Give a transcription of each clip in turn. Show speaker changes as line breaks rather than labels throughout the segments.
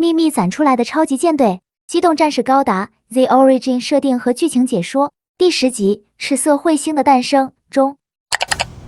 秘密攒出来的超级舰队，机动战士高达 The Origin 设定和剧情解说第10集赤色彗星的诞生中。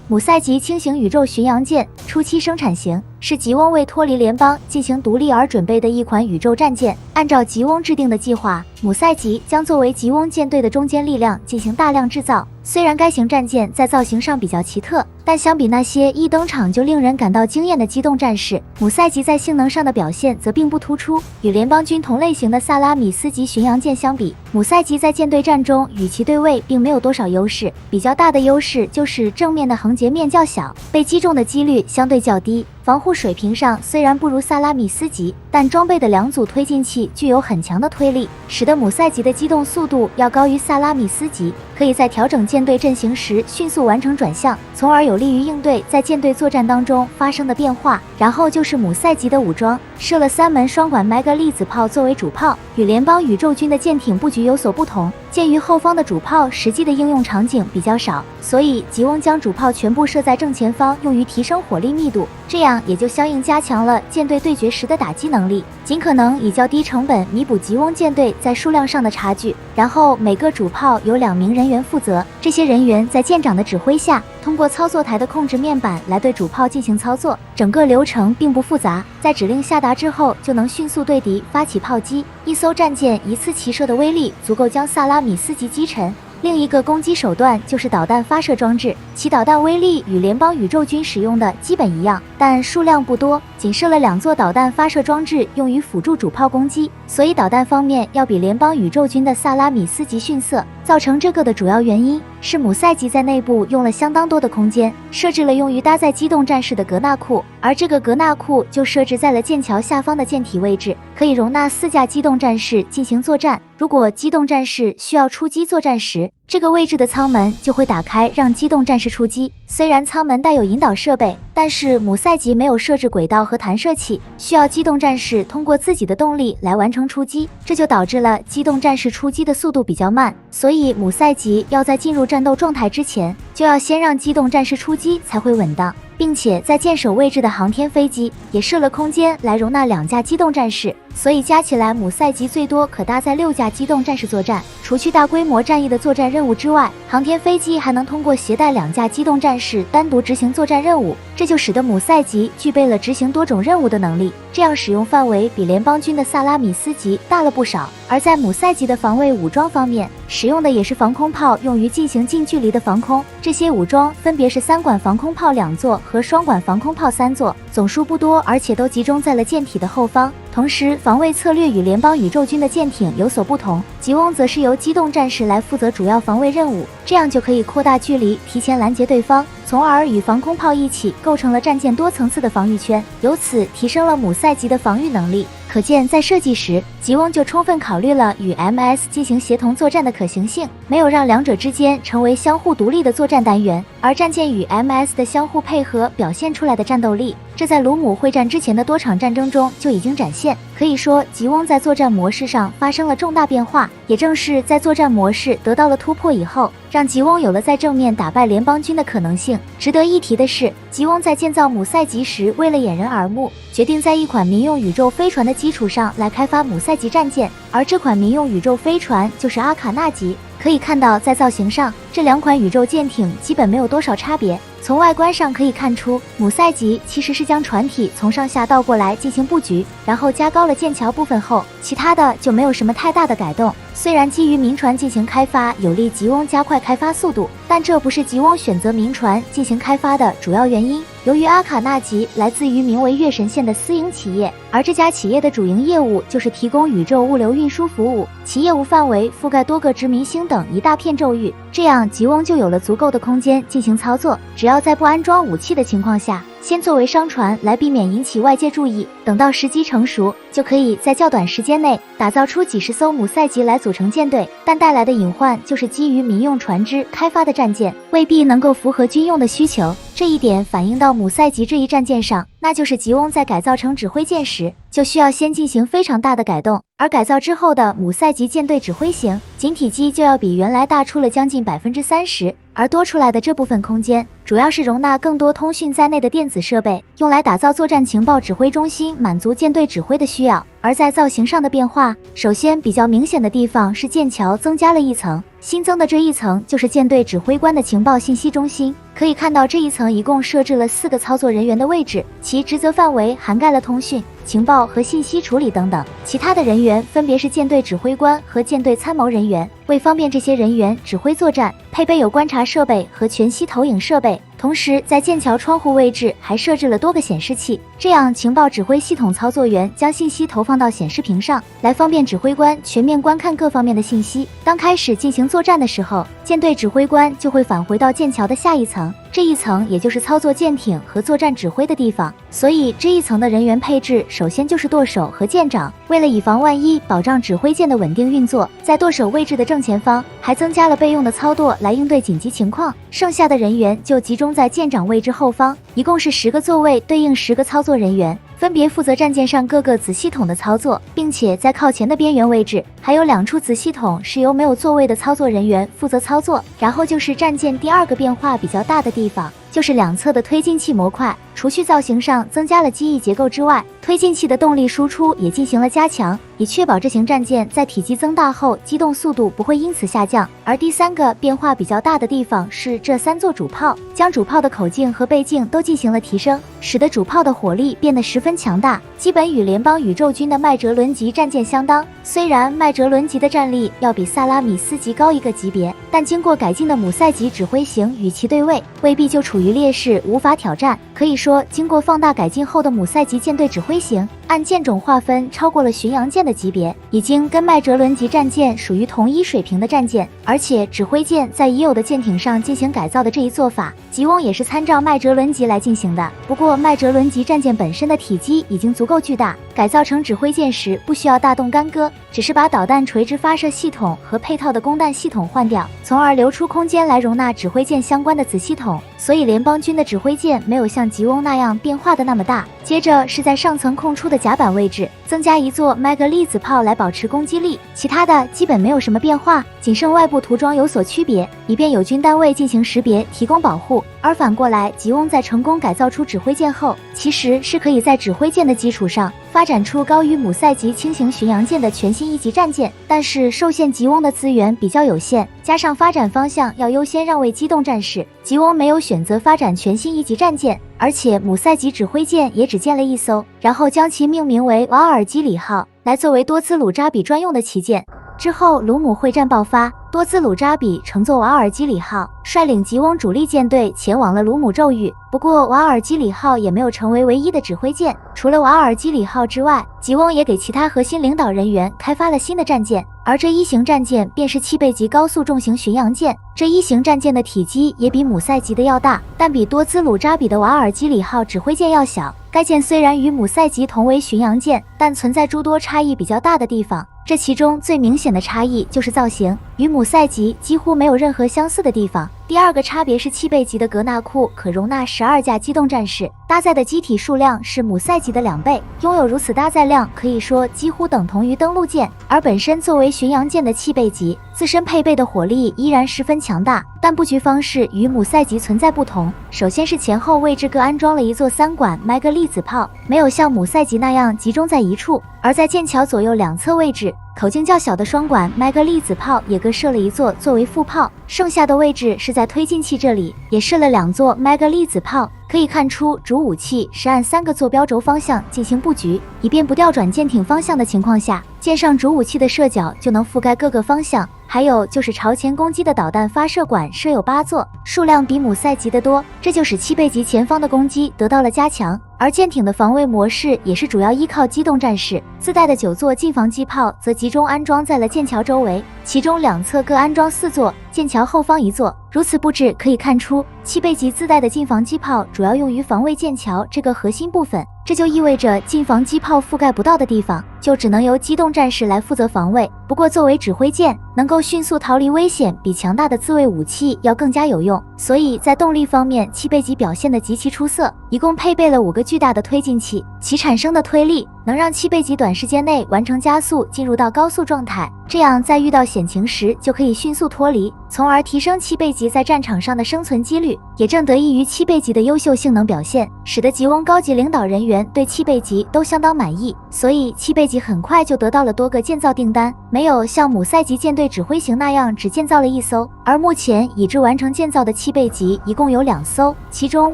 姆赛级轻型宇宙巡洋舰初期生产型是吉翁为脱离联邦进行独立而准备的一款宇宙战舰。按照吉翁制定的计划，姆赛级将作为吉翁舰队的中坚力量进行大量制造。虽然该型战舰在造型上比较奇特，但相比那些一登场就令人感到惊艳的机动战士，姆赛级在性能上的表现则并不突出。与联邦军同类型的萨拉米斯级巡洋舰相比，姆赛级在舰队战中与其对位并没有多少优势，比较大的优势就是正面的横截面较小，被击中的几率相对较低。防护水平上虽然不如萨拉米斯级，但装备的2组推进器具有很强的推力，使得姆赛级的机动速度要高于萨拉米斯级，可以在调整舰队阵型时迅速完成转向，从而有利于应对在舰队作战当中发生的变化。然后就是姆赛级的武装，设了3门双管 Mega 粒子炮作为主炮，与联邦宇宙军的舰艇布局有所不同。鉴于后方的主炮实际的应用场景比较少，所以吉翁将主炮全部设在正前方，用于提升火力密度，这样也就相应加强了舰队对决时的打击能力，尽可能以较低成本弥补吉翁舰队在数量上的差距。然后每个主炮由2名人员负责，这些人员在舰长的指挥下，通过操作台的控制面板来对主炮进行操作，整个流程并不复杂，在指令下达之后就能迅速对敌发起炮击。一艘战舰一次齐射的威力足够将萨拉米斯级击沉。另一个攻击手段就是导弹发射装置，其导弹威力与联邦宇宙军使用的基本一样，但数量不多，仅设了2座导弹发射装置用于辅助主炮攻击，所以导弹方面要比联邦宇宙军的萨拉米斯级逊色。造成这个的主要原因是姆赛级在内部用了相当多的空间，设置了用于搭载机动战士的格纳库，而这个格纳库就设置在了舰桥下方的舰体位置，可以容纳4架机动战士进行作战。如果机动战士需要出击作战时，这个位置的舱门就会打开，让机动战士出击。虽然舱门带有引导设备，但是姆赛级没有设置轨道和弹射器，需要机动战士通过自己的动力来完成出击，这就导致了机动战士出击的速度比较慢。所以姆赛级要在进入战斗状态之前，就要先让机动战士出击才会稳当，并且在舰首位置的航天飞机也设了空间来容纳2架机动战士，所以加起来姆赛级最多可搭载6架机动战士作战。除去大规模战役的作战任务之外，航天飞机还能通过携带2架机动战士单独执行作战任务，这就使得姆赛级具备了执行多种任务的能力，这样使用范围比联邦军的萨拉米斯级大了不少。而在姆赛级的防卫武装方面，使用的也是防空炮，用于进行近距离的防空。这些武装分别是3管防空炮2座和双管防空炮3座，总数不多，而且都集中在了舰体的后方。同时，防卫策略与联邦宇宙军的舰艇有所不同，吉翁则是由机动战士来负责主要防卫任务，这样就可以扩大距离，提前拦截对方，从而与防空炮一起构成了战舰多层次的防御圈，由此提升了姆赛级的防御能力。可见在设计时，吉翁就充分考虑了与 MS 进行协同作战的可行性，没有让2者之间成为相互独立的作战单元，而战舰与 MS 的相互配合表现出来的战斗力，这在卢姆会战之前的多场战争中就已经展现。可以说，吉翁在作战模式上发生了重大变化，也正是在作战模式得到了突破以后，让吉翁有了在正面打败联邦军的可能性。值得一提的是，吉翁在建造姆赛级时，为了掩人耳目，决定在一款民用宇宙飞船的基础上来开发姆赛级战舰，而这款民用宇宙飞船就是阿卡纳级。可以看到，在造型上，这2款宇宙舰艇基本没有多少差别。从外观上可以看出，姆赛级其实是将船体从上下倒过来进行布局，然后加高了舰桥部分后，其他的就没有什么太大的改动。虽然基于民船进行开发有利吉翁加快开发速度，但这不是吉翁选择民船进行开发的主要原因。由于阿卡纳级来自于名为月神线的私营企业，而这家企业的主营业务就是提供宇宙物流运输服务，其业务范围覆盖多个殖民星等一大片宙域，这样吉翁就有了足够的空间进行操作，只要在不安装武器的情况下，先作为商船来避免引起外界注意，等到时机成熟，就可以在较短时间内打造出几十艘姆赛级来组成舰队。但带来的隐患就是基于民用船只开发的战舰未必能够符合军用的需求，这一点反映到姆赛级这一战舰上，那就是吉翁在改造成指挥舰时，就需要先进行非常大的改动，而改造之后的姆赛级舰队指挥型仅体积就要比原来大出了将近30%，而多出来的这部分空间，主要是容纳更多通讯在内的电子设备，用来打造作战情报指挥中心，满足舰队指挥的需要。而在造型上的变化，首先比较明显的地方是剑桥增加了一层，新增的这一层就是舰队指挥官的情报信息中心。可以看到这一层一共设置了4个操作人员的位置，其职责范围涵盖了通讯、情报和信息处理等等。其他的人员分别是舰队指挥官和舰队参谋人员，为方便这些人员指挥作战，配备有观察设备和全息投影设备。同时，在剑桥窗户位置还设置了多个显示器，这样情报指挥系统操作员将信息投放到显示屏上，来方便指挥官全面观看各方面的信息。当开始进行作战的时候，舰队指挥官就会返回到剑桥的下一层，这一层也就是操作舰艇和作战指挥的地方。所以这一层的人员配置首先就是舵手和舰长，为了以防万一，保障指挥舰的稳定运作，在舵手位置的正前方还增加了备用的操舵来应对紧急情况。剩下的人员就集中在舰长位置后方，一共是10个座位，对应10个操作人员，分别负责战舰上各个子系统的操作，并且在靠前的边缘位置还有2处子系统是由没有座位的操作人员负责操作。然后就是战舰第2个变化比较大的地方，就是两侧的推进器模块，除去造型上增加了机翼结构之外，推进器的动力输出也进行了加强，以确保这型战舰在体积增大后机动速度不会因此下降。而第3个变化比较大的地方是这3座主炮，将主炮的口径和背径都进行了提升，使得主炮的火力变得十分强大，基本与联邦宇宙军的麦哲伦级战舰相当。虽然麦哲伦级的战力要比萨拉米斯级高一个级别，但经过改进的姆塞级指挥型与其对位，未必就处于劣势无法挑战。可以说，经过放大改进后的姆塞级舰队指挥型，按舰种划分超过了巡洋舰的级别，已经跟麦哲伦级战舰属于同一水平的战舰。而且指挥舰在已有的舰艇上进行改造的这一做法，吉翁也是参照麦哲伦级来进行的。不过麦哲伦级战舰本身的体积已经足够巨大，改造成指挥舰时不需要大动干戈，只是把导弹垂直发射系统和配套的供弹系统换掉，从而留出空间来容纳指挥舰相关的子系统。所以联邦军的指挥舰没有像吉翁那样变化的那么大。接着是在上层空出的甲板位置增加一座麦格粒子炮来保持攻击力，其他的基本没有什么变化，仅剩外部涂装有所区别，以便友军单位进行识别提供保护。而反过来，吉翁在成功改造出指挥舰后，其实是可以在指挥舰的基础上发展出高于姆塞级轻型巡洋舰的全新一级战舰。但是受限吉翁的资源比较有限，加上发展方向要优先让位机动战士，吉翁没有选择发展全新一级战舰，而且姆塞级指挥舰也只建了1艘，然后将其命名为瓦尔基里号，来作为多兹鲁扎比专用的旗舰。之后鲁姆会战爆发，多兹鲁扎比乘坐瓦尔基里号率领吉翁主力舰队前往了鲁姆宙域。不过瓦尔基里号也没有成为唯一的指挥舰，除了瓦尔基里号之外，吉翁也给其他核心领导人员开发了新的战舰，而这1型战舰便是7倍级高速重型巡洋舰。这1型战舰的体积也比姆塞级的要大，但比多兹鲁扎比的瓦尔基里号指挥舰要小。该舰虽然与姆塞级同为巡洋舰，但存在诸多差异比较大的地方。这其中最明显的差异就是造型，与姆塞级几乎没有任何相似的地方。第2个差别是7倍级的格纳库可容纳12架机动战士，搭载的机体数量是姆塞级的2倍，拥有如此搭载量可以说几乎等同于登陆舰。而本身作为巡洋舰的7倍级，自身配备的火力依然十分强大，但布局方式与姆塞级存在不同。首先是前后位置各安装了1座3管麦格粒子炮，没有像姆塞级那样集中在一处，而在舰桥左右2侧位置，口径较小的双管麦格粒子炮也各设了1座作为副炮，剩下的位置是在推进器这里也设了2座麦格粒子炮。可以看出，主武器是按3个坐标轴方向进行布局，以便不调转舰艇方向的情况下，舰上主武器的射角就能覆盖各个方向。还有就是朝前攻击的导弹发射管设有8座，数量比姆塞级的多，这就使7倍级前方的攻击得到了加强。而舰艇的防卫模式也是主要依靠机动战士，自带的9座近防机炮则集中安装在了舰桥周围，其中2侧各安装4座，舰桥后方1座。如此布置可以看出，7倍级自带的近防机炮主要用于防卫舰桥这个核心部分，这就意味着近防机炮覆盖不到的地方，就只能由机动战士来负责防卫。不过作为指挥舰，能够迅速逃离危险，比强大的自卫武器要更加有用。所以在动力方面，7倍级表现得极其出色，一共配备了5个巨大的推进器，其产生的推力能让7倍级短时间内完成加速，进入到高速状态，这样在遇到险情时就可以迅速脱离。从而提升七倍级在战场上的生存几率。也正得益于七倍级的优秀性能表现，使得吉翁高级领导人员对七倍级都相当满意，所以七倍级很快就得到了多个建造订单，没有像姆塞级舰队指挥型那样只建造了1艘。而目前已知完成建造的七倍级一共有2艘，其中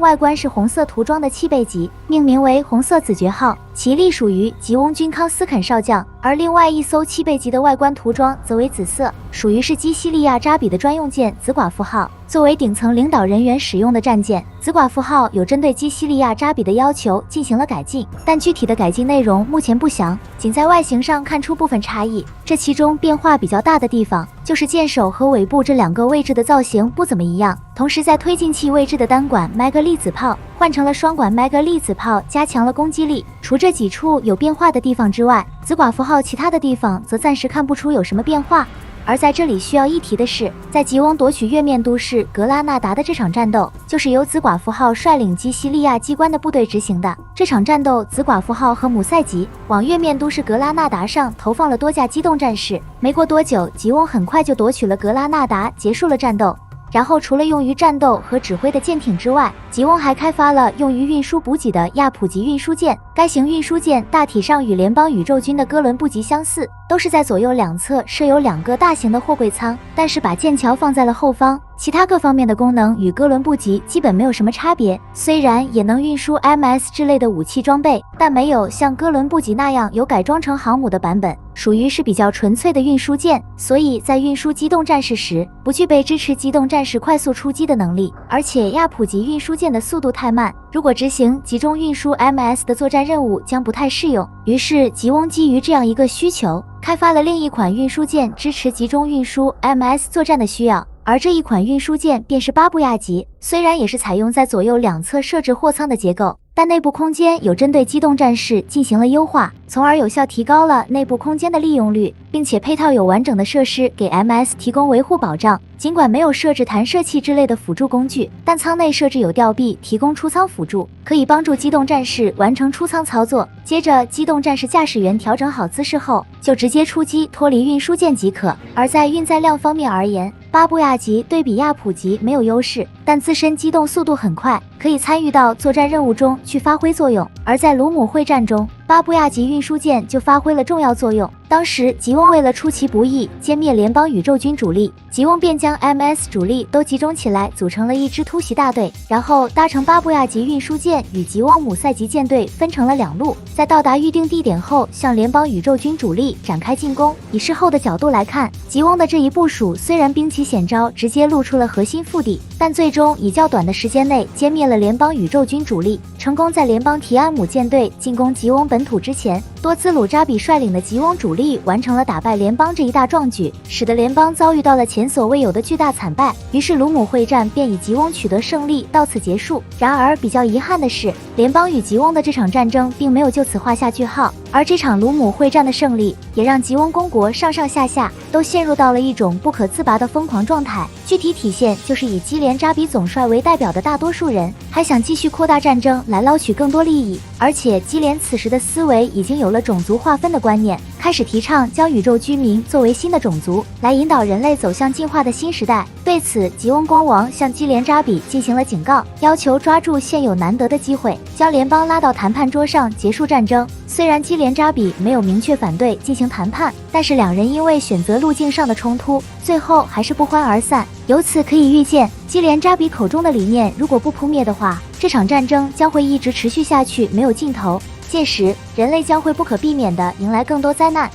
外观是红色涂装的七倍级，命名为红色子爵号，其隶属于吉翁军康斯肯少将；而另外1艘七倍级的外观涂装则为紫色，属于是基西利亚扎比的专用舰紫寡妇号。作为顶层领导人员使用的战舰，紫寡妇号有针对基西利亚扎比的要求进行了改进，但具体的改进内容目前不详，仅在外形上看出部分差异。这其中变化比较大的地方，就是舰首和尾部这2个位置的造型不怎么一样，同时在推进器位置的单管麦格利子炮换成了双管麦格利子炮，加强了攻击力。除这几处有变化的地方之外，紫寡妇号其他的地方则暂时看不出有什么变化。而在这里需要一提的是，在吉翁夺取月面都市格拉纳达的这场战斗，就是由紫寡妇号率领基西利亚机关的部队执行的。这场战斗，紫寡妇号和姆塞吉往月面都市格拉纳达上投放了多架机动战士。没过多久，吉翁很快就夺取了格拉纳达，结束了战斗。然后除了用于战斗和指挥的舰艇之外，吉翁还开发了用于运输补给的亚普级运输舰。该型运输舰大体上与联邦宇宙军的哥伦布级相似，都是在左右两侧设有2个大型的货柜舱，但是把舰桥放在了后方。其他各方面的功能与哥伦布级基本没有什么差别，虽然也能运输 MS 之类的武器装备，但没有像哥伦布级那样有改装成航母的版本，属于是比较纯粹的运输舰，所以在运输机动战士时不具备支持机动战士快速出击的能力。而且亚普级运输舰的速度太慢，如果执行集中运输 MS 的作战任务将不太适用。于是吉翁基于这样一个需求，开发了另一款运输舰支持集中运输 MS 作战的需要。而这一款运输舰便是巴布亚级，虽然也是采用在左右两侧设置货舱的结构，但内部空间有针对机动战士进行了优化，从而有效提高了内部空间的利用率，并且配套有完整的设施给 MS 提供维护保障。尽管没有设置弹射器之类的辅助工具，但舱内设置有吊臂提供出舱辅助，可以帮助机动战士完成出舱操作。接着机动战士驾驶员调整好姿势后，就直接出击脱离运输舰即可。而在运载量方面而言，巴布亚级对比亚普级没有优势，但自身机动速度很快，可以参与到作战任务中去发挥作用。而在卢姆会战中，巴布亚级运输舰就发挥了重要作用。当时吉翁为了出其不意歼灭联邦宇宙军主力，吉翁便将 MS 主力都集中起来，组成了一支突袭大队，然后搭乘巴布亚级运输舰与吉翁姆塞级舰队分成了2路，在到达预定地点后向联邦宇宙军主力展开进攻。以事后的角度来看，吉翁的这一部署虽然兵奇险招，直接露出了核心腹地，但最终以较短的时间内歼灭了联邦宇宙军主力，成功在联邦提安姆舰队进攻吉翁本土之前，多兹鲁扎比率领的吉翁主力完成了打败联邦这一大壮举，使得联邦遭遇到了前所未有的巨大惨败。于是卢姆会战便以吉翁取得胜利到此结束。然而比较遗憾的是，联邦与吉翁的这场战争并没有就此画下句号，而这场卢姆会战的胜利也让吉翁公国上上下下都陷入到了一种不可自拔的疯狂状态。具体体现就是以基连扎比总帅为代表的大多数人还想继续扩大战争来捞取更多利益，而且基连此时的思维已经有了种族划分的观念，开始提倡将宇宙居民作为新的种族，来引导人类走向进化的新时代。对此，吉翁国王向基连扎比进行了警告，要求抓住现有难得的机会，将联邦拉到谈判桌上结束战争。虽然基连扎比没有明确反对进行谈判，但是2人因为选择路径上的冲突，最后还是不欢而散。由此可以预见，基连扎比口中的理念如果不扑灭的话，这场战争将会一直持续下去，没有尽头。届时，人类将会不可避免地迎来更多灾难。